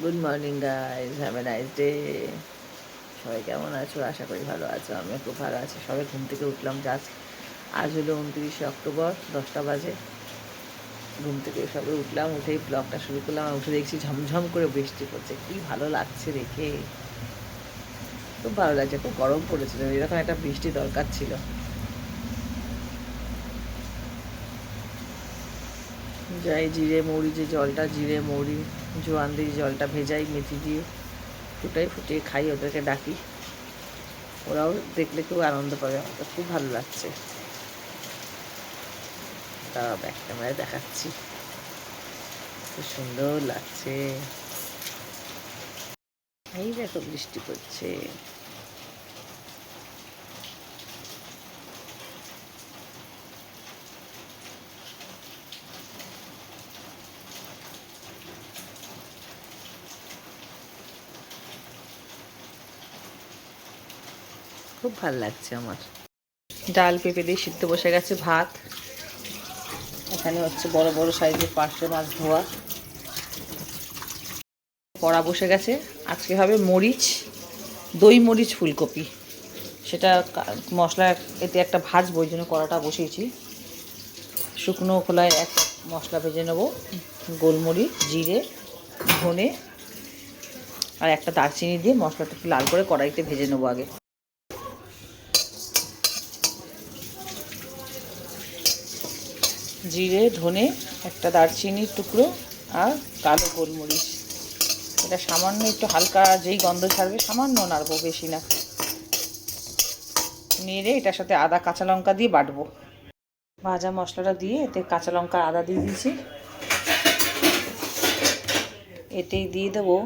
Good morning guys, have a nice day. সবাই কেমন আছো? আশা করি ভালো আছো। আমিও খুব ভালো আছি। সবাই ঘুম থেকে উঠলাম জাস্ট। আজ হলো 29শে অক্টোবর, 10টা বাজে। ঘুম থেকে সবে উঠলাম, উঠেই ব্লগটা শুরু করলাম। উঠে দেখছি ঝমঝম করে বৃষ্টি পড়ছে। কি ভালো লাগছে দেখে, খুব ভালো লাগছে। খুব গরম পড়েছিল, এরকম একটা বৃষ্টি দরকার ছিল। যাই জিরে মৌরি, যে জলটা জিরে মৌরি জোয়ান দিয়ে জলটা ভেজাই মেথি দিয়ে ফুটিয়ে খাই, ওদেরকে ডাকি। ওরাও দেখলে খুব আনন্দ পাবে। আমার তো খুব ভালো লাগছে। তা ব্যাক ক্যামেরায় দেখাচ্ছি, খুব সুন্দর লাগছে। এই দেখো বৃষ্টি পড়ছে। খুব ভালো লাগছে আমার। ডাল পেঁপে দিয়ে সিদ্ধ বসে গেছে, ভাত। এখানে হচ্ছে বড় বড় সাইজের পার্শে মাছ ধোয়া। কড়া বসে গেছে। আজকে হবে মরিচ, দই মরিচ ফুলকপি। সেটা মশলা এতে একটা ভাজবো, ওই জন্য কড়াটা বসিয়েছি। শুকনো খোলায় এক মশলা ভেজে নেবো, গোলমরিচ, জিরে, ধনে আর একটা দারচিনি দিয়ে মশলাটা একটু লাল করে কড়াইতে ভেজে নেবো আগে। জিরে, ধনে, একটা দারচিনির টুকরো আর কালো গোলমরিচ। এটা সামান্য একটু হালকা যেই গন্ধ ছাড়বে সামান্য নাড়বো, বেশি না। নেড়ে এটার সাথে আদা কাঁচা লঙ্কা দিয়ে বাটবো। ভাজা মশলাটা দিয়ে এতে কাঁচা লঙ্কা আদা দিয়ে দিয়েছি। এতেই দিয়ে দেবো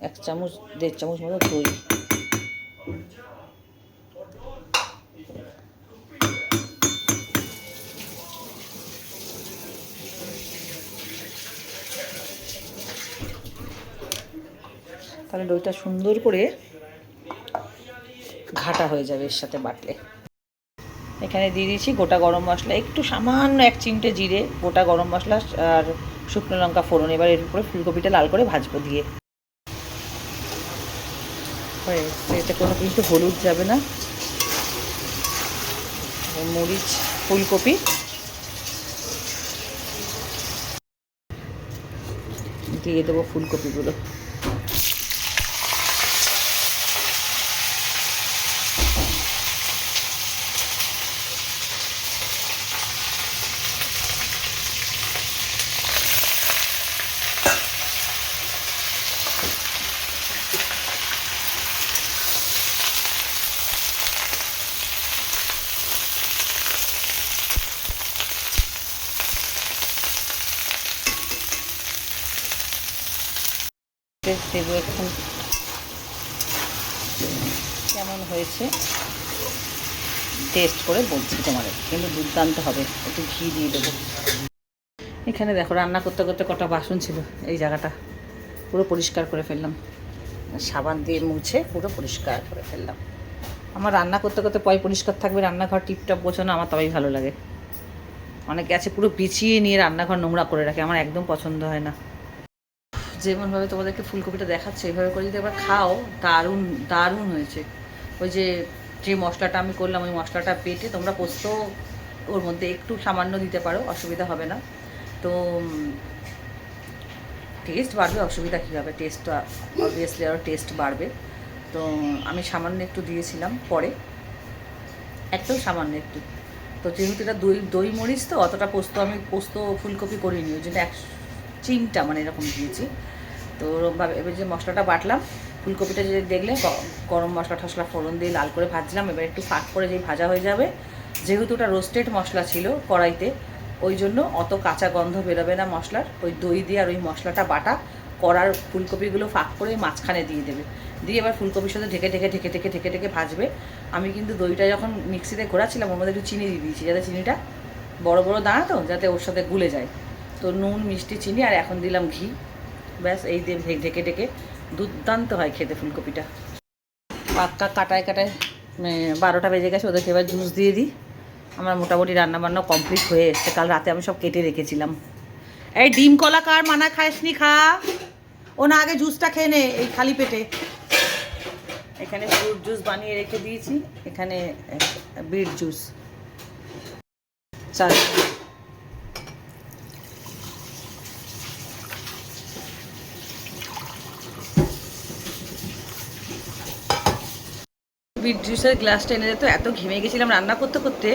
1-1.5 চামচ মতো দই। তাহলে দইটা সুন্দর করে ঘাটা হয়ে যাবে এর সাথে বাটলে। এখানে দিয়ে দিয়েছি গোটা গরম মশলা, একটু সামান্য 1 চিমটে জিরে, গোটা গরম মশলা আর শুকনো লঙ্কা ফোড়ন। এবার এর উপরে ফুলকপিটা লাল করে ভাজবো দিয়ে। এতে কোনো কিন্তু হলুদ যাবে না। মরিচ, ফুলকপি দিয়ে দেবো, ফুলকপিগুলো। দেবো এখন কেমন হয়েছে টেস্ট করে বলছি তোমাদের, কিন্তু দুর্দান্ত হবে। একটু ঘি দিয়ে দেবো। এখানে দেখো রান্না করতে করতে কটা বাসন ছিল, এই জায়গাটা পুরো পরিষ্কার করে ফেললাম। সাবান দিয়ে মুছে পুরো পরিষ্কার করে ফেললাম। আমার রান্না করতে করতে পরিষ্কার থাকবে, রান্নাঘর টিপটপ গোছানো আমার তবেই ভালো লাগে। অনেকে আছে পুরো বিছিয়ে নিয়ে রান্নাঘর নোংরা করে রাখে, আমার একদম পছন্দ হয় না। যেমনভাবে তোমাদেরকে ফুলকপিটা দেখাচ্ছে এইভাবে করে যদি একবার খাও, দারুণ দারুণ হয়েছে। ওই যে যে মশলাটা আমি করলাম, ওই মশলাটা বেটে তোমরা পোস্ত ওর মধ্যে একটু সামান্য দিতে পারো, অসুবিধা হবে না। তো টেস্ট বাড়বে, অসুবিধা কী হবে, টেস্ট অবভিয়াসলি আরও টেস্ট বাড়বে। তো আমি সামান্য একটু দিয়েছিলাম পরে, একদম সামান্য একটু। তো যেহেতু এটা দই মরিচ, তো অতটা পোস্ত ফুলকপি করিনি, ওই জন্য 1 চিমটা মানে এরকম দিয়েছি। তো ওরকমভাবে এবার যে মশলাটা বাটলাম, ফুলকপিটা যে দেখলে গরম মশলা টশলা ফোড়ন দিয়ে লাল করে ভাজলাম। এবার একটু ফাঁক করে যেই ভাজা হয়ে যাবে, যেহেতু ওটা রোস্টেড মশলা ছিল কড়াইতে, ওই জন্য অত কাঁচা গন্ধ বেরোবে না মশলার। ওই দই দিয়ে আর ওই মশলাটা বাটা কড়ার ফুলকপিগুলো ফাঁক করে মাঝখানে দিয়ে দেবে, দিয়ে এবার ফুলকপির সাথে ঢেকে ঢেকে ঢেকে ঢেকে ঢেকে ঢেকে ভাজবে। আমি কিন্তু দইটা যখন মিক্সিতে ঘোরাচ্ছিলাম ওর মধ্যে একটু চিনি দিয়ে দিয়েছি, যাতে চিনিটা বড় বড় দানা তো, যাতে ওর সাথে গুলে যায়। তো নুন, মিষ্টি, চিনি আর এখন দিলাম ঘি। ব্যাস এই দিয়ে ঢেকে ঢেকে দুর্দান্ত হয় খেতে ফুলকপিটা। পাক্কা কাটায় কাটায় 12টা বেজে গেছে, ওদেরকে এবার জুস দিয়ে দিই। আমার মোটামুটি রান্নাবান্না কমপ্লিট হয়ে এসছে। কাল রাতে আমি সব কেটে রেখেছিলাম, এই ডিম কলা কার মানা খাসনি খা, ও না আগে জুসটা খেয়ে নে এই খালি পেটে। এখানে ফ্রুট জুস বানিয়ে রেখে দিয়েছি, এখানে বিট জুস। চল বিট জুসের গ্লাসটা এনে দিত, এত ঘেমে গেছিলাম রান্না করতে করতে।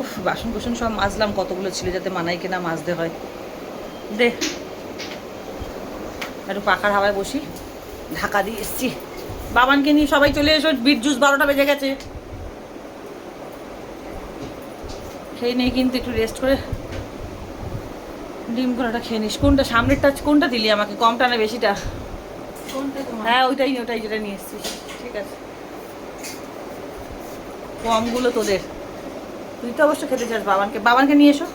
উফ, বাসন কোসন সব মাজলাম, কতগুলো ছিল, যাতে মানাইকে না মাজতে হয়। দে একটু পাখার হাওয়ায় বসি, ঢাকা দিয়ে এসছি। বাবানকে নিয়ে সবাই চলে এসো, বিট জুস 12টা বেজে গেছে। খেয়ে নেই কিন্তু একটু রেস্ট করে ডিম কলাটা খেয়ে নিস। কোনটা সামনেরটা, কোনটা দিলি আমাকে, কমটা না বেশিটা? হ্যাঁ ওইটাই যেটা নিয়ে এসছিস। ঠিক আছে, কমগুলো তোদের, তুই তো অবশ্য খেতে চাস। বাবানকে নিয়ে এসো।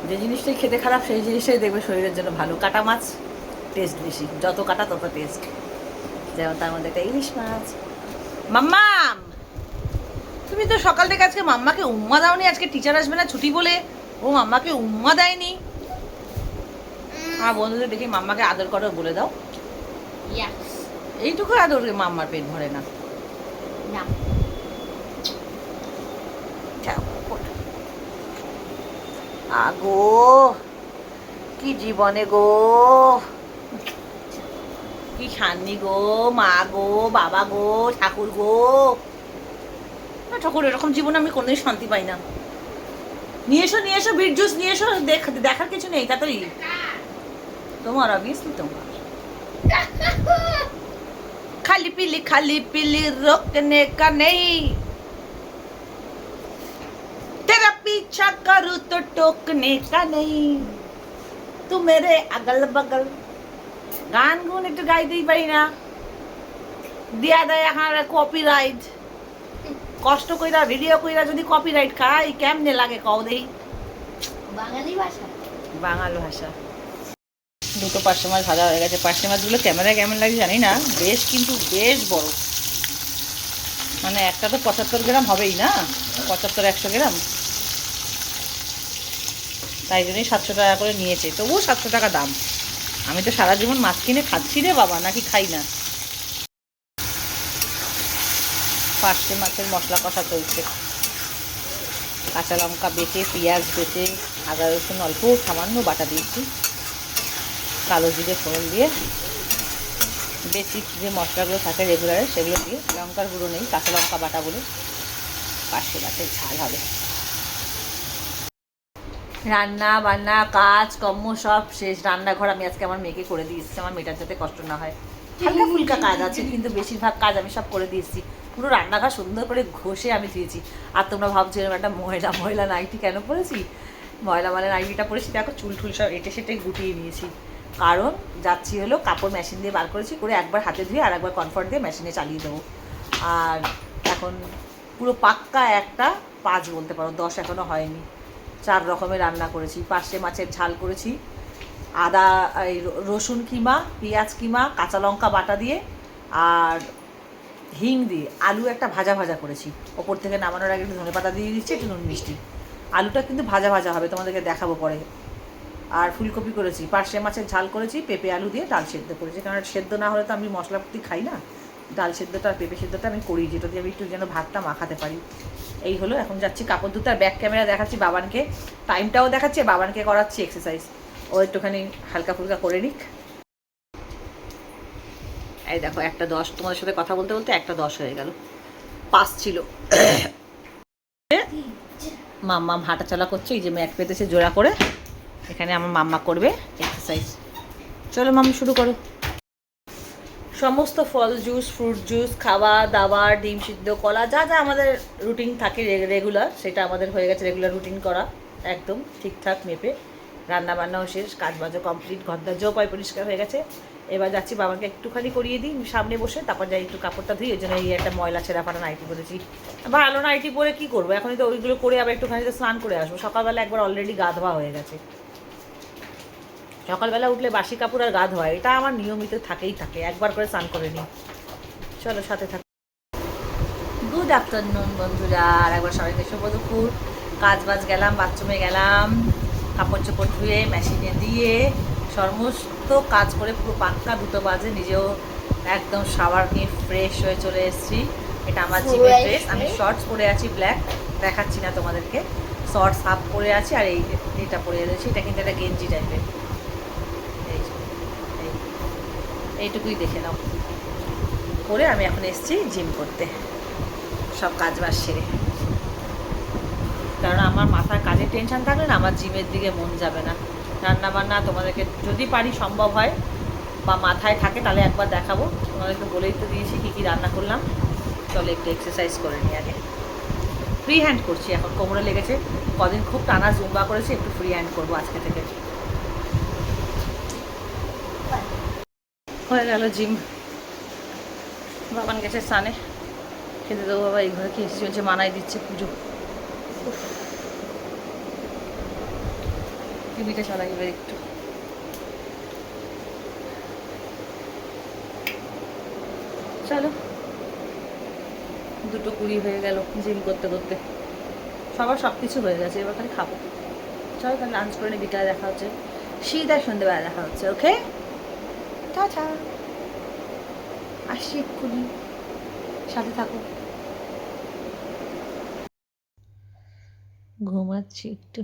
যে জিনিসটাই খেতে খারাপ সেই জিনিসটাই দেখবে শরীরের জন্য ভালো। কাটা মাছ টেস্ট বেশি, যত কাটা তত টেস্ট। যেমন তার মধ্যে একটা ইলিশ মাছ। মাম্মাম, তুমি তো সকাল থেকে আজকে মাম্মাকে উম্মা দাওনি। আজকে টিচার আসবে না ছুটি বলে ও মাম্মাকে উম্মা দেয়নি। আমার বন্ধুদের দেখি মাম্মাকে আদর করো বলে দাও। এইটুকু আদর মাম্মার পেট ভরে না। আগো কি জীবনে গো, কি শান্তি গো, মা গো, বাবা গো, ঠাকুর গো। ঠাকুর, এরকম জীবনে আমি কোনোদিন শান্তি পাই না। নিয়ে এসো বিট জুস নিয়ে এসো। দেখার কিছু নেই তাড়াতাড়ি। তোমার অবভিয়াসলি তোমার। খালি পিলি रोकने का नहीं, तेरा पीछा करूँ तो टोकने का नहीं, तू मेरे अगल बगल। গান গুন একটু গাইতেই পারি না, দিয়া দেয় এখন কপিরাইট। কষ্ট কইরা ভিডিও কইরা যদি কপিরাইট খাই কেমনে লাগে কও দেই। বাঙালি ভাষা, বাঙালি ভাষা। দুটো পার্শে মাছ ভাজা হয়ে গেছে। পার্শে মাছগুলো ক্যামেরায় কেমন লাগে জানি না, বেশ কিন্তু বেশ বড়। মানে একটা তো 75 গ্রাম হবেই না, 75-100 গ্রাম। তাই জন্যই 700 টাকা করে নিয়েছে, তবুও 700 টাকা দাম। আমি তো সারা জীবন মাছ কিনে খাচ্ছি রে বাবা, নাকি খাই না। পার্শে মাছের মশলা কষা চলছে। কাঁচা লঙ্কা বেটে, পেঁয়াজ বেটে, আদা রসুন অল্প সামান্য বাটা দিয়েছি, কালো জিরে ফোড়ন দিয়ে, বেসিক যে মশলাগুলো থাকে রেগুলারে সেগুলো দিয়ে, লঙ্কার গুঁড়ো নেই, কাঁচা লঙ্কা বাটা বলে পার্শে মাছের ঝাল হবে। রান্না বান্না কাজ কর্ম সব শেষ। রান্নাঘর আমি আজকে আমার মেয়েকে করে দিয়েছি, আমার মেয়েটার যাতে কষ্ট না হয়। হালকা ফুলকা কাজ আছে কিন্তু বেশিরভাগ কাজ আমি সব করে দিয়েছি। পুরো রান্নাঘর সুন্দর করে ঘষে আমি ধুয়েছি। আর তোমরা ভাবছো এরকম একটা ময়লা নাইটি কেন পরেছি? ময়লা মানে নাইটিটা পরেছি দেখো, চুল টুল সব এঁটে সেটে গুটিয়ে নিয়েছি। কারণ যাচ্ছি হলো কাপড় মেশিন দিয়ে বার করেছি, করে একবার হাতে ধুয়ে আর একবার কমফর্ট দিয়ে মেশিনে চালিয়ে দেবো। আর এখন পুরো পাক্কা একটা 5 বলতে পারো, 10 এখনও হয়নি। 4 রকমের রান্না করেছি। পার্শে মাছের ঝাল করেছি, আদা এই রসুন কিমা, পেঁয়াজ কিমা, কাঁচা লঙ্কা বাটা দিয়ে আর হিং দিয়ে আলু একটা ভাজা করেছি। ওপর থেকে নামানোর আগে একটু ধনেপাতা দিয়ে দিচ্ছি, একটু নুন মিষ্টি। আলুটা কিন্তু ভাজা হবে, তোমাদেরকে দেখাবো পরে। আর ফুলকপি করেছি, পার্শে মাছের ঝাল করেছি, পেঁপে আলু দিয়ে ডাল সেদ্ধ করেছি। কারণ সেদ্ধ না হলে তো আমি মশলাপাতি খাই না। ডাল সেদ্ধটা আর পেঁপে সেদ্ধটা আমি করি, যেটা দিয়ে আমি একটু যেন ভাতটা মাখাতে পারি। এই হলো। এখন যাচ্ছি কাপড় ধুতে, আর ব্যাক ক্যামেরা দেখাচ্ছি বাবানকে, টাইমটাও দেখাচ্ছি, বাবানকে করাচ্ছি এক্সারসাইজ। ও একটুখানি হালকা ফুলকা করে নিক। এই দেখো 1:10, তোমাদের সাথে কথা বলতে বলতে 1:10 হয়ে গেল। 5 ছিল। মাম্মা হাঁটাচলা করছে, এই যে ম্যাট পেতেছে জোড়া করে, এখানে আমার মাম্মা করবে এক্সারসাইজ। চলো মাম্মি শুরু করো। সমস্ত ফল জুস, ফ্রুট জুস, খাওয়া দাওয়া, ডিম সিদ্ধ, কলা, যা যা আমাদের রুটিন থাকে রেগুলার, সেটা আমাদের হয়ে গেছে রেগুলার রুটিন করা, একদম ঠিকঠাক মেপে। রান্না বান্নাও শেষ, কাজ বাজও কমপ্লিট, ঘরদার জোপায় পরিষ্কার হয়ে গেছে। এবার যাচ্ছি বাবাকে একটুখানি করিয়ে দিই সামনে বসে, তারপর যাই একটু কাপড়টা ধুই। ওই জন্য এই একটা ময়লা ছেঁড়া ফাটা নাইটি পরেছি। ভালো নাইটি পরে কী করবো, এখনই তো ওইগুলো করে আবার একটুখানি তো স্নান করে আসবো। সকালবেলা একবার অলরেডি গা ধোয়া হয়ে গেছে। সকালবেলা উঠলে বাসি কাপড় আর গা ধোয়া, এটা আমার নিয়মিত থাকেই থাকে, একবার করে স্নান করে নিই। চলো সাথে থাক। গুড আফটারনুন বন্ধুরা, আর একবার সবাইকে শুভ দুপুর। কাজ বাজ গেলাম, বাথরুমে গেলাম, কাপড় চোপড় ধুয়ে মেশিনে দিয়ে সমস্ত কাজ করে পুরো পাক্কা 2টো বাজে, নিজেও একদম শাওয়ার নিয়ে ফ্রেশ হয়ে চলে এসেছি। এটা আমার জিমের ড্রেস, আমি শর্টস পরে আছি ব্ল্যাক, দেখাচ্ছি না তোমাদেরকে, শর্টস হাফ পরে আছি, আর এইটা পরে রয়েছি, এটা কিন্তু একটা গেঞ্জি টাইপের। এইটুকুই দেখে নাও, করে আমি এখন এসেছি জিম করতে, সব কাজ বাজ সেরে। কারণ আমার মাথার কাজের টেনশন থাকলে না আমার জিমের দিকে মন যাবে না। রান্না বান্না তোমাদেরকে যদি পারি, সম্ভব হয় বা মাথায় থাকে, তাহলে একবার দেখাবো তোমাদেরকে, বলেই তো দিয়েছি কী কী রান্না করলাম। চলো একটু এক্সারসাইজ করে নিই আগে। ফ্রি হ্যান্ড করছি এখন, কোমরে লেগেছে, কদিন খুব টানা জুম্বা করেছি, একটু ফ্রি হ্যান্ড করবো আজকে থেকে। হয়ে গেল জিম, বাবান গেছে স্নানে, খেতে দেবো। বাবা এই ঘরে কি এসে চলছে, মানাই দিচ্ছে পুজো। টিভিটা চালাই এবার একটু। চলো 2:20 হয়ে গেল জিম করতে করতে, সবার সব কিছু হয়ে গেছে, এবার খালি খাবো। চলো তাহলে লাঞ্চ করে নিয়ে বিকালে দেখা হচ্ছে, সিধা সন্ধ্যেবেলা দেখা হচ্ছে। ওকে, টাটা, আসছি এক্ষুনি, সাথে থাকো। ঘুমাচ্ছি একটু,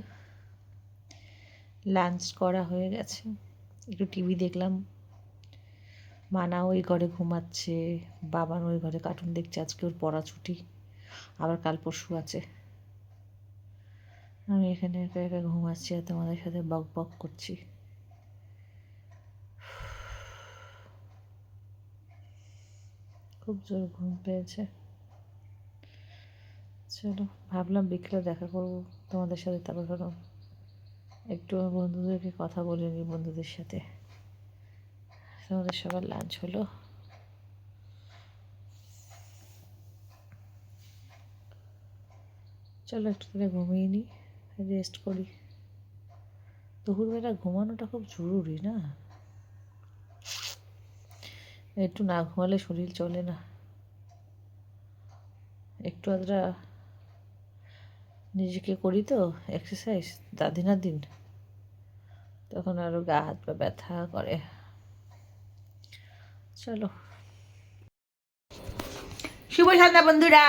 লাঞ্চ করা হয়ে গেছে, একটু টিভি দেখলাম। মানা ওই ঘরে ঘুমাচ্ছে, বাবান ওই ঘরে কার্টুন দেখছে, আজকে ওর পড়া ছুটি, আবার কাল পরশু আছে। আমি এখানে একা একা ঘুমাচ্ছি আর তোমাদের সাথে বক বক করছি। খুব জোর ঘুম পেয়েছে। চলো ভাবলাম বিকেলে দেখা করবো তোমাদের সাথে, তারপর ভাবলাম একটু বন্ধুদেরকে কথা বলে নিই, বন্ধুদের সাথে। তোমাদের সবার লাঞ্চ হলো, চলো একটু তাহলে ঘুমিয়ে নিই, রেস্ট করি। দুপুরবেলা ঘুমানোটা খুব জরুরি না, একটু না ঘুমালে শরীর চলে না। একটু আধরা নিজেকে করি তো এক্সারসাইজ দিন, তখন আরও গা হাত পা ব্যথা করে। চলো, শুভ সন্ধ্যা বন্ধুরা,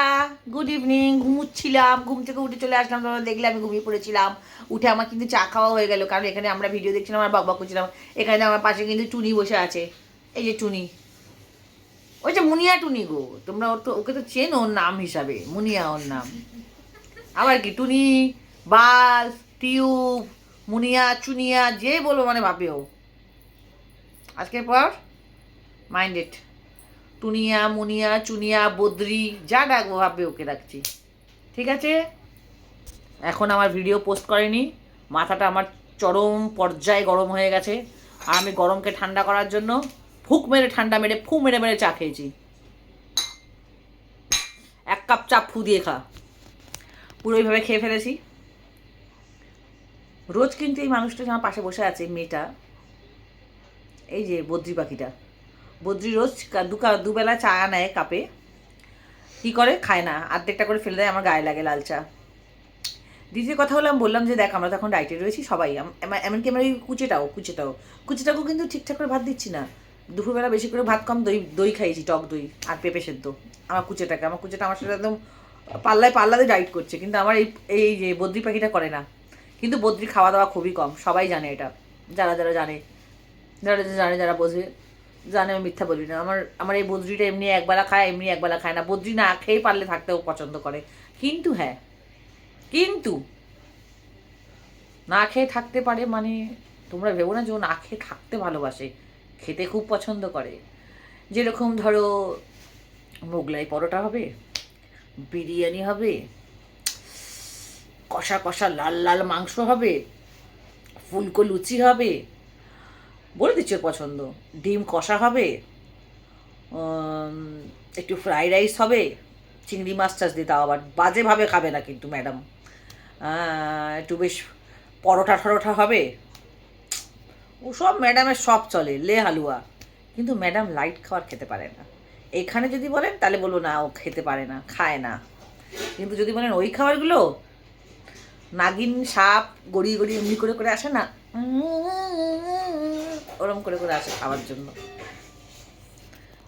গুড ইভিনিং। ঘুমুচ্ছিলাম, ঘুম থেকে উঠে চলে আসলাম, তোমরা দেখলে আমি ঘুমিয়ে পড়েছিলাম। উঠে আমার কিন্তু চা খাওয়া হয়ে গেল, কারণ এখানে আমরা ভিডিও দেখছিলাম আর বকবক করছিলাম। এখানে আমার পাশে কিন্তু টুনি বসে আছে, এই যে টুনি, ওই যে মুনিয়া টুনি গো, তোমরা ওকে তো চেনো ওর নাম হিসাবে, মুনিয়া ওর নাম। আবার কি টুনি, বাল্ব, টিউব, মুনিয়া, চুনিয়া, যে বলবো মানে ভাবে ও। আজকের পর মাইন্ডেড, টুনিয়া, মুনিয়া, চুনিয়া, বদ্রি, যা ডাকবো ভাববে ওকে রাখছি, ঠিক আছে। এখন আমার ভিডিও পোস্ট করেনি, মাথাটা আমার চরম পর্যায়ে গরম হয়ে গেছে, আর আমি গরমকে ঠান্ডা করার জন্য ফুক মেরে, ঠান্ডা মেরে, ফু মেরে মেরে চা খেয়েছি। 1 কাপ চা ফু দিয়ে খা, পুরো এইভাবে খেয়ে ফেলেছি। রোজ কিন্তু এই মানুষটা আমার পাশে বসে আছে, মেয়েটা, এই যে বদ্রি পাখিটা, বদ্রি রোজ দুবেলা চা নেয় কাপে, কী করে খায় না, অর্ধেকটা করে ফেলে দেয়, আমার গায়ে লাগে লাল চা। দ্বিতীয় কথা হলো, আমি বললাম যে দেখ আমরা তো এখন ডাইটে রয়েছি সবাই, এমনকি আমার এই কুচিটাকেও কিন্তু ঠিকঠাক করে ভাত দিচ্ছি না। দুপুরবেলা বেশি করে ভাত কম, দই খাইয়েছি, টক দই আর পেঁপে সেদ্ধ। আমার কুচিটা আমার সাথে একদম পাল্লাতে ডাইট করছে, কিন্তু আমার এই যে বদ্রি পাখিটা করে না। কিন্তু বদ্রি খাওয়া দাওয়া খুবই কম, সবাই জানে এটা, যারা যারা জানে, যারা বোঝে জানে, আমি মিথ্যা বলি না। আমার এই বদ্রিটা এমনি একবেলা খায়, এমনি একবেলা খায় না। বদ্রি না খেয়ে পারলে থাকতেও পছন্দ করে, কিন্তু হ্যাঁ, কিন্তু না খেয়ে থাকতে পারে মানে তোমরা ভেবো না যে ও না খেয়ে থাকতে ভালোবাসে, খেতে খুব পছন্দ করে। যেরকম ধরো মোগলাই পরোটা হবে, বিরিয়ানি হবে, কষা কষা লাল লাল মাংস হবে, ফুলকো লুচি হবে, বলে দিচ্ছি ওর পছন্দ, ডিম কষা হবে, একটু ফ্রাইড রাইস হবে, চিংড়ি মাছ টাছ দিয়ে, তাও আবার বাজেভাবে খাবে না কিন্তু ম্যাডাম, একটু বেশ পরোটা টরোটা হবে, ওসব ম্যাডামের সব চলে, লে হালুয়া, কিন্তু ম্যাডাম লাইট খাবার খেতে পারে না। এখানে যদি বলেন তাহলে বলবো না ও খেতে পারে না, খায় না। কিন্তু যদি বলেন ওই খাবারগুলো, নাগিন সাপ গড়িয়ে গড়িয়ে এমনি করে করে আসে না, ওরম করে করে আসে খাওয়ার জন্য।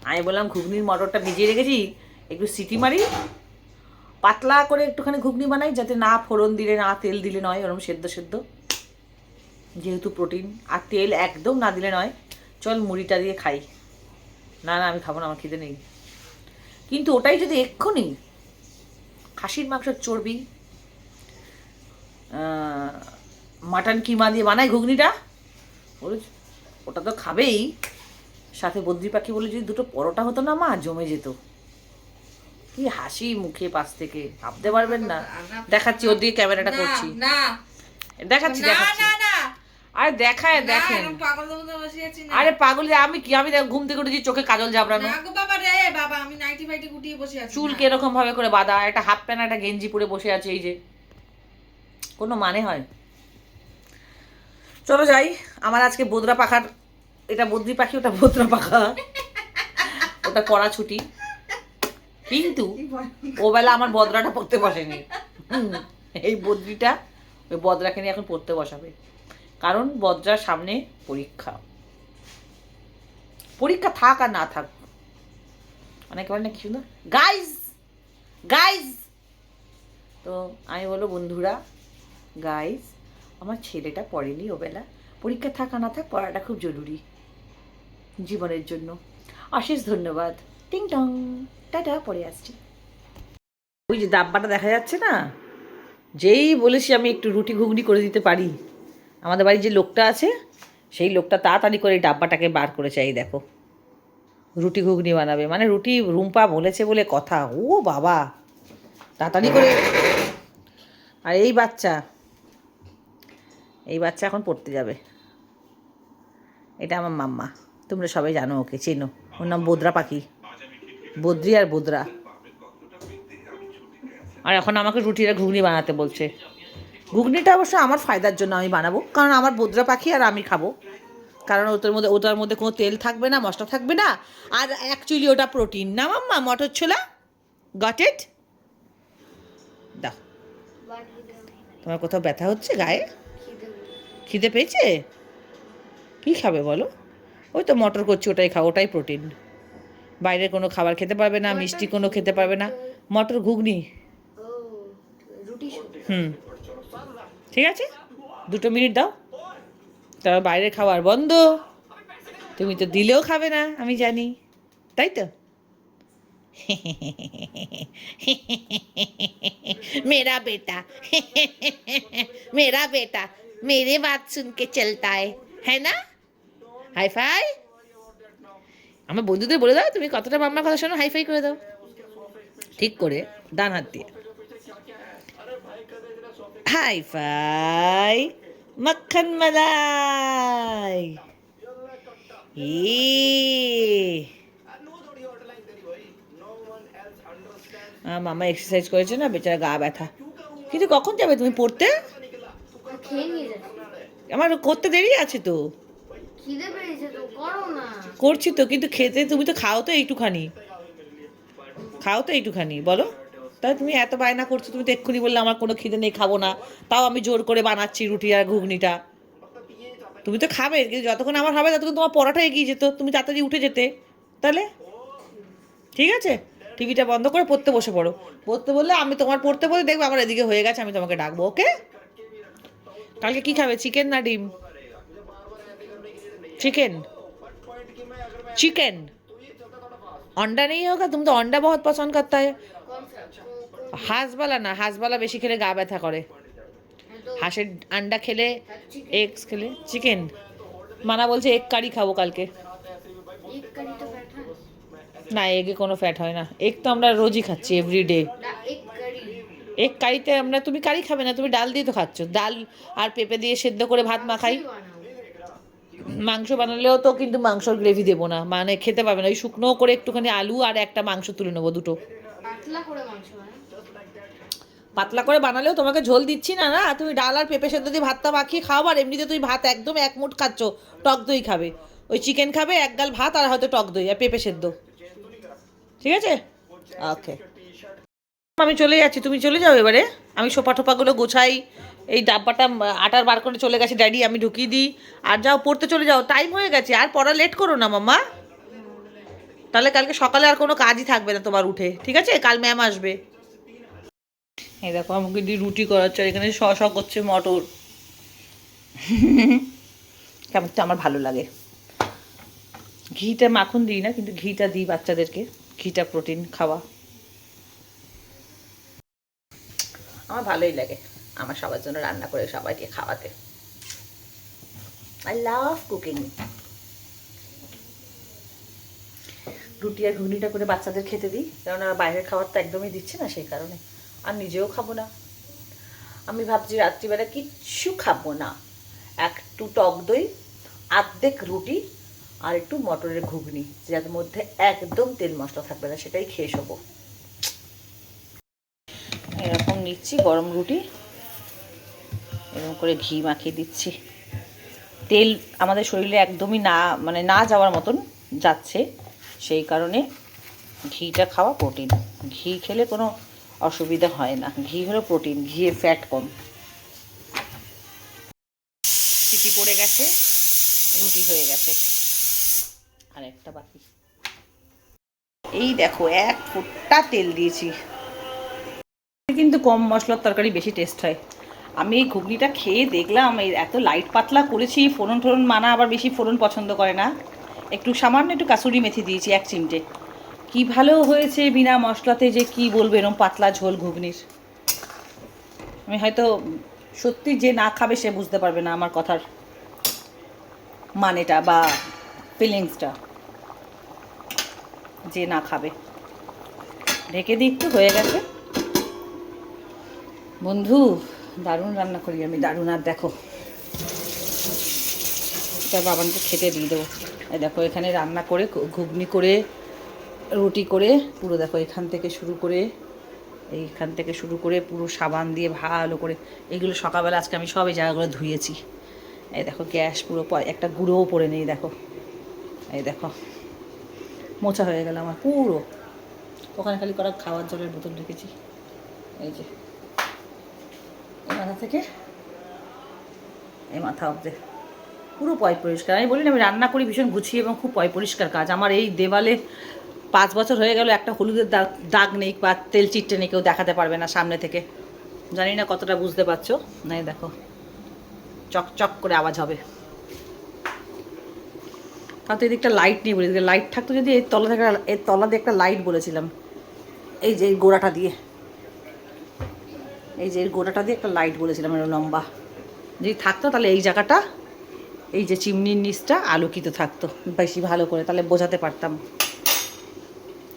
আমি বললাম ঘুগনির মটরটা ভিজিয়ে রেখেছি, একটু সিটি মারি, পাতলা করে একটুখানি ঘুগনি বানাই, যাতে না ফোড়ন দিলে না তেল দিলে নয়, ওরম সেদ্ধ সেদ্ধ, যেহেতু প্রোটিন। আর তেল একদম না দিলে নয়, চল মুড়িটা দিয়ে খাই। না না আমি খাবো না, আমার খিদে নেই। কিন্তু ওটাই যদি এক্ষুনি খাসির মাংসের চর্বি মাটন কিমা দিয়ে বানাই ঘুগনিটা, ওটা তো খাবেই, সাথে বদ্রি পাখি বলে যদি দুটো পরোটা হতো না মা, জমে যেত। কি হাসি মুখে পাশ থেকে, ভাবতে পারবেন না। দেখাচ্ছি, ওর দিকে ক্যামেরাটা করছি, দেখাচ্ছি দেখাচ্ছি। আরে দেখায় দেখেন, আরে পাগল আমি কি, আমি ঘুম থেকে উঠেছি চোখে কাজল জাবরানো, চুল কিরকম ভাবে করে বাঁধা, একটা হাফ প্যান্ট একটা গেঞ্জি পরে বসে আছে, এই যে কোনো মানে হয়? চলো যাই, আমার আজকে বোদরা পাখার, এটা বদ্রি পাখি, ওটা বোদরা পাখা, ওটা পড়া ছুটি। কিন্তু ও বেলা আমার বদরাটা পড়তে বসেনি, এই বদ্রিটা ওই বদরাকে নিয়ে এখন পড়তে বসাবে, কারণ বদরার সামনে পরীক্ষা। পরীক্ষা থাক আর না থাক, অনেকে বলে না কি সুন্দর গাইজ গাইজ, তো আমি বলবো বন্ধুরা গাইজ, আমার ছেলেটা পড়েনি ওবেলা, পরীক্ষা থাক আর না থাক, পড়াটা খুব জরুরি জীবনের জন্য। অশেষ ধন্যবাদ, টিং টং, টাটা, পড়ে আসছি। ওই যে ডাব্বাটা দেখা যাচ্ছে না, যেই বলেছি আমি একটু রুটি ঘুগনি করে দিতে পারি, আমাদের বাড়ির যে লোকটা আছে সেই লোকটা তাড়াতাড়ি করে ডাব্বাটাকে বার করেছে। এই দেখো, রুটি ঘুগনি বানাবে, মানে রুটি রুম্পা বলেছে বলে কথা, ও বাবা তাড়াতাড়ি করে। আর এই বাচ্চা এখন পড়তে যাবে, এটা আমার মাম্মা, তোমরা সবাই জানো, ওকে চেনো, ওর নাম বোদরা পাখি, বদ্রি আর বোদরা। আর এখন আমাকে রুটি আর ঘুগনি বানাতে বলছে। ঘুগনিটা অবশ্য আমার ফায়দার জন্য আমি বানাবো, কারণ আমার বোদরা পাখি আর আমি খাবো, কারণ ওটার মধ্যে কোনো তেল থাকবে না, মশলা থাকবে না, আর অ্যাকচুয়ালি ওটা প্রোটিন না মাম্মা, মটর ছোলা, গট ইট। দাও, তোমার কোথাও ব্যথা হচ্ছে গায়ে, খিদে পেয়েছে, কী খাবে বলো? ওই তো মটর করছি, ওটাই খাও, ওটাই প্রোটিন। বাইরের কোনো খাবার খেতে পারবে না, মিষ্টি কোনো খেতে পারবে না, মটর ঘুগনি। ঠিক আছে, 2 মিনিট দাও, তারপর বাইরের খাবার বন্ধ। তুমি তো দিলেও খাবে না আমি জানি, তাই তো? मेरा बेटा मेरा बेटा मेरे बात सुन के चलता है ना? Hi fi. আমার বন্ধুদের বলে দাও তুমি কতটা মাম্মার কথা শোনো, হাই ফাই করে দাও ঠিক করে, ডান হাত দিয়ে। হাই ফাই, মক্খন মালাই। মামা এক্সারসাইজ করেছে না, বেচারা গা ব্যথা। কিন্তু কখন যাবে তুমি পড়তে? আমার করতে দেরি আছে তো, করছি তো, কিন্তু খেতে তুমি তো খাও তো এইটুখানি, বলো। তাই তুমি এত বায়না করছো, তুমি তো এক্ষুনি বললে আমার কোনো খিদে নেই, খাবো না, তাও আমি জোর করে বানাচ্ছি রুটি আর ঘুগনিটা। তুমি তো খাবে, কিন্তু যতক্ষণ আমার হবে ততক্ষণ তোমার পড়াটা এগিয়ে যেত, তুমি তাড়াতাড়ি উঠে যেতে। তাহলে ঠিক আছে, টিভিটা বন্ধ করে পড়তে বসে পড়ো। পড়তে বললে আমি তোমার পড়তে বলে দেখবো আমার এদিকে হয়ে গেছে, আমি তোমাকে ডাকবো, ওকে? কালকে কি খাবে, চিকেন না ডিম? চিকেন चिकन अंडा नहीं होगा? तुम तो अंडा बहुत पसंद करता है। হাঁস বালা বেশি খেলে গা ব্যথা করে, হাঁসের আন্ডা খেলে, এগস খেলে। চিকেন মানা বলছে এগ কারি খাবো কালকে। না, এগে কোনো ফ্যাট হয় না, এগ তো আমরা রোজই খাচ্ছি, এভরিডে। এগ কারিতে আমরা, তুমি কারি খাবে না, তুমি ডাল দিয়ে তো খাচ্ছ, ডাল আর পেঁপে দিয়ে সেদ্ধ করে ভাত মাখাই। মাংস বানালেও তো কিন্তু মাংসর গ্রেভি দেবো না, মানে খেতে পাবে না, ওই শুকনো করে একটুখানি আলু আর একটা মাংস তুলে নেবো, দুটো। পাতলা করে বানালেও তোমাকে ঝোল দিচ্ছি না, না তুমি ডাল আর পেঁপে সেদ্ধ দিয়ে ভাতটা মাখিয়ে খাও, আর এমনিতে তুমি ভাত একদম এক মুঠ খাচ্ছ, টক দই খাবে, ওই চিকেন খাবে, এক গাল ভাত আর হয়তো টক দই আর পেঁপে সেদ্ধ, ঠিক আছে? ওকে, আমি চলে যাচ্ছি, তুমি চলে যাও এবারে। আমি সোপা টোপাগুলো গোছাই, এই ডাব্বাটা আটার বার করে চলে গেছে ড্যাডি, আমি ঢুকিয়ে দিই। আর যাও পড়তে চলে যাও, টাইম হয়ে গেছে, আর পড়া লেট করো না মাম্মা। তাহলে কালকে সকালে আর কোনো কাজই থাকবে না তোমার উঠে, ঠিক আছে? কাল ম্যাম আসবে। এই দেখো আমাকে দিয়ে রুটি করাচ্ছে, আর এখানে শ করছে মটর। কেমন তো আমার ভালো লাগে। ঘিটা মাখন দিই না, কিন্তু ঘিটা দিই বাচ্চাদেরকে, ঘিটা প্রোটিন খাওয়া আমার ভালোই লাগে। আমার সবার জন্য রান্না করে সবাইকে খাওয়াতে, আই লাভ কুকিং। রুটি আর ঘুগনিটা করে বাচ্চাদের খেতে দিই, কারণ আর বাইরের খাবার তো একদমই দিচ্ছে না, সেই কারণে। আর নিজেও খাবো না। আমি ভাবছি রাত্রিবেলা কিচ্ছু খাবো না, একটু টক দই, আর্ধেক রুটি আর একটু মটরের ঘুগনি, যার মধ্যে একদম তেল মশলা থাকবে না, সেটাই খেয়ে শোবো। এরকম নিচ্ছি গরম রুটি, এরকম করে ঘি মাখিয়ে দিচ্ছি। তেল আমাদের শরীরে একদমই না, মানে না যাওয়ার মতন যাচ্ছে, সেই কারণে ঘিটা খাওয়া প্রোটিন। ঘি খেলে কোনো অসুবিধা হয় না, ঘি হলো প্রোটিন, ঘিয়ে ফ্যাট কম। সিটি পড়ে গেছে, রুটি হয়ে গেছে, আর একটা বাকি। এই দেখো এক ফোঁটা তেল দিয়েছি, কিন্তু কম মশলার তরকারি বেশি টেস্ট হয়। আমি এই ঘুগনিটা খেয়ে দেখলাম, এই এত লাইট পাতলা করেছি, ফোড়ন টোড়ন মানা আবার বেশি ফোড়ন পছন্দ করে না, একটু সামান্য একটু কাসুরি মেথি দিয়েছি 1 চিমটে। কি ভালো হয়েছে বিনা মশলাতে, যে কি বলবো, এরকম পাতলা ঝোল ঘুগনির। আমি হয়তো সত্যি, যে না খাবে সে বুঝতে পারবে না আমার কথার মানেটা বা ফিলিংসটা, যে না খাবে। ঢেকে দিই, একটু হয়ে গেছে। বন্ধু দারুণ রান্না করি আমি, দারুণ। আর দেখো এটা বাবানকে খেতে দিয়ে দেবো। এই দেখো এখানে রান্না করে, ঘুগনি করে, রুটি করে, পুরো দেখো এখান থেকে শুরু করে, এইখান থেকে শুরু করে পুরো সাবান দিয়ে ভালো করে, এইগুলো সকালবেলা আজকে আমি সব এই জায়গাগুলো ধুয়েছি। এই দেখো গ্যাস পুরো একটা গুঁড়োও পড়ে নেই, দেখো এই দেখো মোছা হয়ে গেল আমার পুরো। ওখানে খালি করা খাওয়ার জলের বোতল রেখেছি, এই যে এই মাথা থেকে এই মাথা অব্দে পুরো পয় পরিষ্কার। আমি বলি না, আমি রান্না করি ভীষণ গুছিয়ে এবং খুব পয় পরিষ্কার কাজ আমার। এই দেওয়ালে 5 বছর হয়ে গেল, একটা হলুদের দাগ নেই বা তেল চিট্টে নেই, কেউ দেখাতে পারবে না সামনে থেকে। জানি না কতটা বুঝতে পারছো, না দেখো চকচক করে আওয়াজ হবে। তাও তো এদিকটা লাইট নেই বলে, লাইট থাকতো যদি এর তলা দিয়ে একটা লাইট বলেছিলাম, এই যে এই গোড়াটা দিয়ে, এই যে এর গোড়াটা দিয়ে একটা লাইট বলেছিলাম, এর লম্বা যদি থাকতো, তাহলে এই জায়গাটা, এই যে চিমনির নিচটা আলোকিত থাকতো বেশি ভালো করে, তাহলে বোঝাতে পারতাম।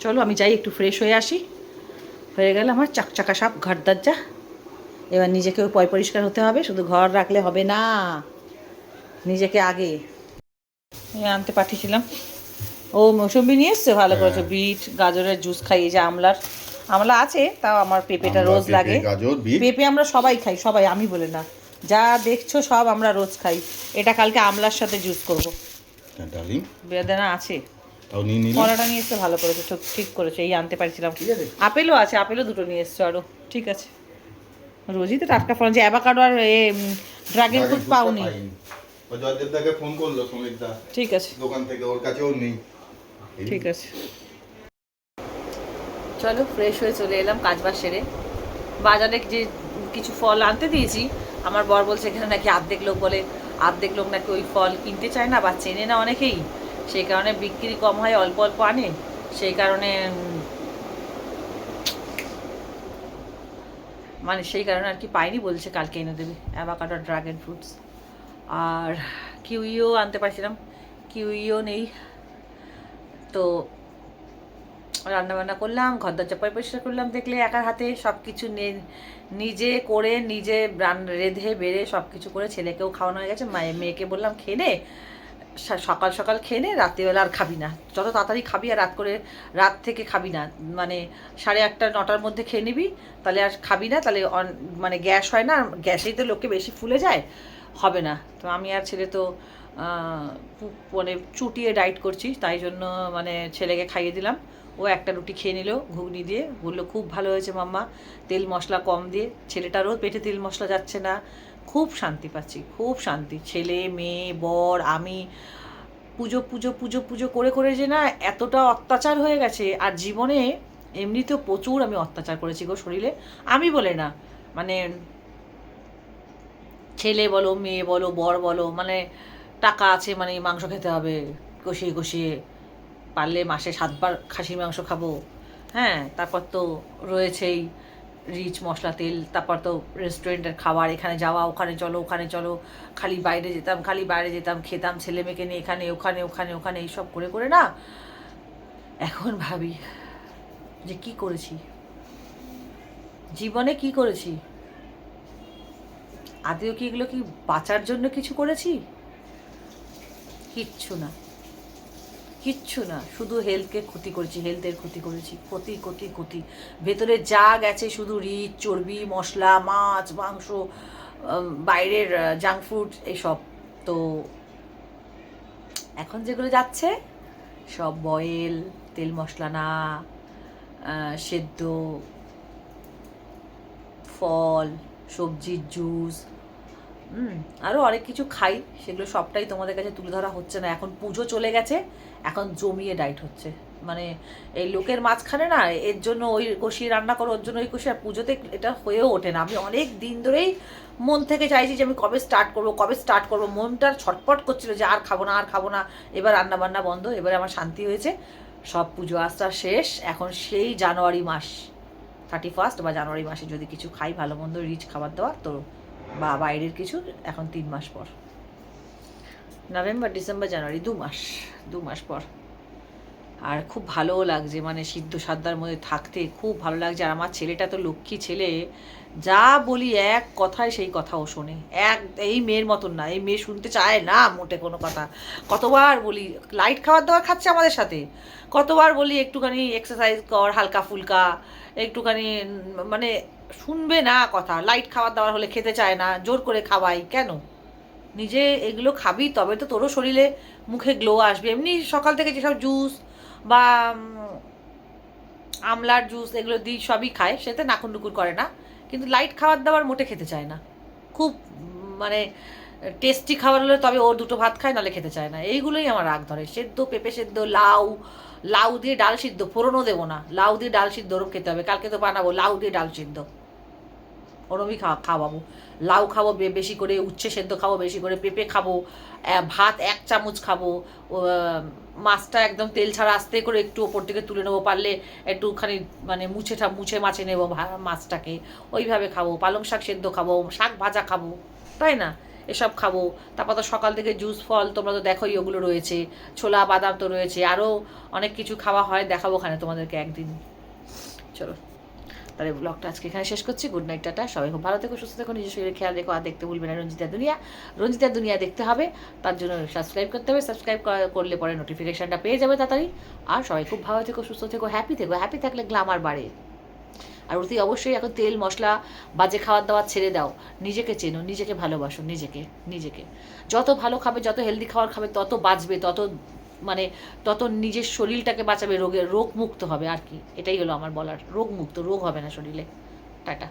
চলো আমি যাই, একটু ফ্রেশ হয়ে আসি। হয়ে গেল আমার চাকচাকা সাপ ঘর দরজা। এবার নিজেকেও পয় পরিষ্কার হতে হবে, শুধু ঘর রাখলে হবে না, নিজেকে আগে। আনতে পাঠিয়েছিলাম, ও মৌসুম্বি নিয়ে এসছে, ভালো করেছে। বিট গাজরের জুস খাই, এই যে আমলা আছে, তাও আমার পেঁপেটা রোজ লাগে। পেঁপে আমরা সবাই খাই, সবাই, আমি বলে না, যা দেখছো সব আমরা রোজ খাই। এটা কালকে আমলার সাথে জুস করবো। বেদানা আছে, কলাটা নিয়ে এসছে, ভালো করেছে, ঠিক করেছে। এই আনতে পারছিলাম, আপেলও আছে, আপেলও 2টো নিয়ে এসছো আরও, ঠিক আছে। রোজই তো টাটকা ফল, যে অ্যাভোকাডো আর ড্রাগন ফ্রুট পাওনি। জয়দেবদাকে ফোন করলো সুমিতদা, ঠিক আছে, দোকান থেকে, ওর কাছেও নেই। ঠিক আছে, চলো ফ্রেশ হয়ে চলে এলাম কাজবাজ সেরে। বাজারে যে কিছু ফল আনতে দিয়েছি, আমার বর বলছে এখানে নাকি অর্ধেক লোক নাকি ওই ফল কিনতে চায় না বা চেনে না অনেকেই, সেই কারণে বিক্রি কম হয়, অল্প অল্প আনে, সেই কারণে আর কি পাইনি, বলছে কালকে এনে দেবে অ্যাভোকাডো, ড্রাগন ফ্রুটস। আর কিউইও আনতে পারছিলাম, কিউইও নেই। তো রান্নাবান্না করলাম, ঘর দরজা পরিষ্কার করলাম, দেখলে একার হাতে সব কিছু নিজে করে, নিজে রেঁধে বেড়ে সব কিছু করে, ছেলেকেও খাওয়ানো হয়ে গেছে, মেয়েকে বললাম খেয়ে নে, সকাল সকাল খেয়ে নে, রাত্রিবেলা আর খাবি না, যত তাড়াতাড়ি খাবি আর রাত থেকে খাবি না, মানে 8:30 9টার মধ্যে খেয়ে নিবি, তাহলে আর খাবি না, তাহলে মানে গ্যাস হয় না, গ্যাসেই তো লোককে বেশি ফুলে যায়, হবে না। তো আমি আর ছেলে তো মানে চুটিয়ে ডায়েট করছি, তাই জন্য মানে ছেলেকে খাইয়ে দিলাম। ও একটা রুটি খেয়ে নিল ঘুগনি দিয়ে, বললো খুব ভালো হয়েছে মাম্মা, তেল মশলা কম দিয়ে। ছেলেটারও পেটে তেল মশলা যাচ্ছে না, খুব শান্তি পাচ্ছি, খুব শান্তি। ছেলে মেয়ে বর আমি পুজো পুজো পুজো পুজো করে করে যে না এতটা অত্যাচার হয়ে গেছে। আর জীবনে এমনিতেও প্রচুর আমি অত্যাচার করেছি গো শরীরে, আমি বলে না, মানে ছেলে বলো মেয়ে বলো বর বলো, মানে টাকা আছে মানে মাংস খেতে হবে কষিয়ে কষিয়ে, পারলে মাসে 7বার খাসির মাংস খাবো। হ্যাঁ, তারপর তো রয়েছেই রিচ মশলা তেল, তারপর তো রেস্টুরেন্টের খাবার, এখানে যাওয়া ওখানে চলো ওখানে চলো, খালি বাইরে যেতাম খেতাম ছেলে মেয়েকে নিয়ে, এখানে ওখানে ওখানে ওখানে এইসব করে করে না এখন ভাবি যে কি করেছি জীবনে, কি করেছি আদেও, কি এগুলো কি বাঁচার জন্য কিছু করেছি? কিচ্ছু না, কিচ্ছু না, শুধু হেলথকে ক্ষতি করেছি, হেলথের ক্ষতি করেছি, ক্ষতি ক্ষতি ক্ষতি। ভেতরে যা গেছে শুধু রিচ চর্বি মশলা মাছ মাংস, বাইরের জাঙ্ক ফুড এইসব। তো এখন যেগুলো যাচ্ছে সব বয়েল, তেল মশলা না, সেদ্ধ ফল সবজির জুস, আরও অনেক কিছু খাই, সেগুলো সবটাই তোমাদের কাছে তুলে ধরা হচ্ছে না। এখন পুজো চলে গেছে, এখন জমিয়ে ডাইট হচ্ছে, মানে এই লোকের মাঝখানে না, এর জন্য ওই কষিয়ে রান্না করো, ওর জন্য ওই কষিয়ে, আর পুজোতে এটা হয়েও ওঠে না। আমি অনেক দিন ধরেই মন থেকে চাইছি যে আমি কবে স্টার্ট করবো, মনটার ছটপট করছিল যে আর খাবো না, এবার রান্না বান্না বন্ধ, এবারে আমার শান্তি হয়েছে। সব পুজো আস্তা শেষ, এখন সেই জানুয়ারি মাস 31 বা জানুয়ারি মাসে যদি কিছু খাই ভালো মন্দ রিচ খাবার দাবার, তো বা বাইরের কিছু, এখন 3 মাস পর, নভেম্বর ডিসেম্বর জানুয়ারি 2 মাস পর। আর খুব ভালোও লাগছে, মানে সিদ্ধ সাদ্দার মধ্যে থাকতে খুব ভালো লাগছে। আর আমার ছেলেটা তো লক্ষ্মী ছেলে, যা বলি এক কথায় সেই কথাও শোনে, এই মেয়ের মতন না, এই মেয়ে শুনতে চায় না মোটে কোনো কথা। কতবার বলি লাইট খাবার দাবার খাচ্ছে আমাদের সাথে, কতবার বলি একটুখানি এক্সারসাইজ কর হালকা ফুলকা, একটুখানি, মানে শুনবে না কথা। লাইট খাবার দাবার হলে খেতে চায় না, জোর করে খাওয়াই কেন? নিজে এগুলো খাবি তবে তো তোরও শরীরে মুখে গ্লো আসবে। এমনি সকাল থেকে যেসব জুস বা আমলার জুস এগুলো দিই সবই খায়, সেতে নাকুর নুকুর করে না, কিন্তু লাইট খাবার দাবার মোটে খেতে চায় না। খুব মানে টেস্টি খাবার হলে তবে ও 2টো ভাত খায়, নাহলে খেতে চায় না। এইগুলোই আমার রাগ ধরে। সেদ্ধ পেঁপে সেদ্ধ, লাউ দিয়ে ডাল সিদ্ধ, ফোড়নও দেবো না, লাউ দিয়ে ডাল সিদ্ধ ওরম খেতে হবে। কালকে তো বানাবো লাউ দিয়ে ডাল সিদ্ধ, ওরমই খাওয়াবো। লাউ খাবো বেশি করে, উচ্ছে সেদ্ধ খাবো বেশি করে, পেঁপে খাবো, ভাত 1 চামচ খাবো, মাছটা একদম তেল ছাড়া আস্তে করে একটু ওপর থেকে তুলে নেবো, পারলে একটুখানি মানে মুছে মাছে নেবো মাছটাকে, ওইভাবে খাবো। পালং শাক সেদ্ধ খাবো, শাক ভাজা খাবো, তাই না? এসব খাবো। তারপর তো সকাল থেকে জুস ফল তোমরা তো দেখোই, ওগুলো রয়েছে, ছোলা বাদাম তো রয়েছে, আরও অনেক কিছু খাওয়া হয়, দেখাবো ওখানে তোমাদেরকে একদিন। চলো তাহলে ব্লগটা আজকে এখানে শেষ করছি। গুড নাইট, টাটা, সবাই খুব ভালো থেকো, সুস্থ থেকো, নিজের শরীরে খেয়াল রেখো। আর দেখতে ভুলবে না রঞ্জিতা দুনিয়া দেখতে হবে, তার জন্য সাবস্ক্রাইব করতে হবে। সাবস্ক্রাইব করলে পরে নোটিফিকেশানটা পেয়ে যাবে তাড়াতাড়ি। আর সবাই খুব ভালো থেকো, সুস্থ থেকো, হ্যাপি থেকো। হ্যাপি থাকলে গ্ল্যামার বাড়ে। আর অতি অবশ্যই এখন তেল মশলা বাজে খাবার দাবার ছেড়ে দাও, নিজেকে চেনো, নিজেকে ভালোবাসো, নিজেকে যত ভালো খাবে, যত হেলদি খাবার খাবে, তত বাঁচবে, তত নিজের শরীরটাকে বাঁচাবে, রোগ মুক্ত হবে। আর কি, এটাই হলো আমার বলার, রোগ মুক্ত, রোগ হবে না শরীরে। টাটা।